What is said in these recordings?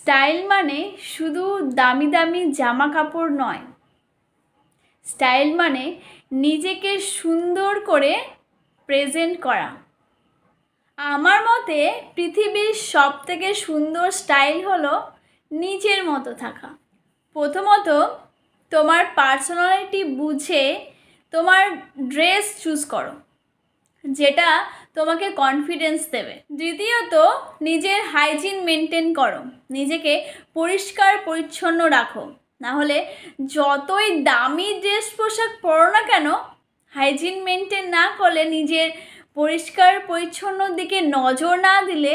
Style মানে শুধু দামি দামি জামা কাপড় নয়, স্টাইল মানে নিজেকে সুন্দর করে প্রেজেন্ট করা। আমার মতে পৃথিবীর সবথেকে সুন্দর স্টাইল হলো নিজের মতো থাকা। প্রথমত, তোমার পার্সোনালিটি বুঝে তোমার ড্রেস চুজ করো, যেটা তোমাকে কনফিডেন্স দেবে। দ্বিতীয়ত, নিজের হাইজিন মেনটেন করো, নিজেকে পরিষ্কার পরিচ্ছন্ন রাখো। নাহলে যতই দামি ড্রেস পোশাক পরো না কেন, হাইজিন মেনটেন না করলে, নিজের পরিষ্কার পরিচ্ছন্নর দিকে নজর না দিলে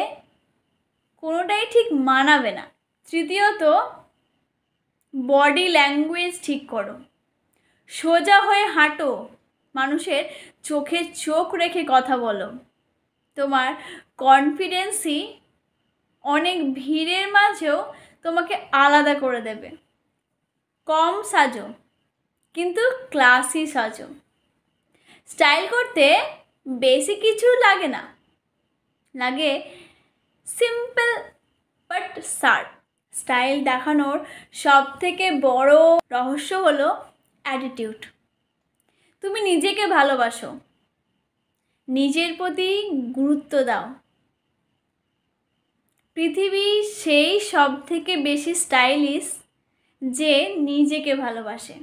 কোনোটাই ঠিক মানাবে না। তৃতীয়ত, বডি ল্যাঙ্গুয়েজ ঠিক করো, সোজা হয়ে হাঁটো, মানুষের চোখে চোখ রেখে কথা বলো। তোমার কনফিডেন্সই অনেক ভিড়ের মাঝেও তোমাকে আলাদা করে দেবে। কম সাজো, কিন্তু ক্লাসি সাজো। স্টাইল করতে বেশি কিছু লাগে না, লাগে সিম্পল বাট শার্প। স্টাইল দেখানোর সবথেকে বড় রহস্য হলো অ্যাটিটিউড। তুমি নিজেকে ভালোবাসো, নিজের প্রতি গুরুত্ব দাও। পৃথিবী সেই সবথেকে বেশি স্টাইলিশ যে নিজেকে ভালোবাসে।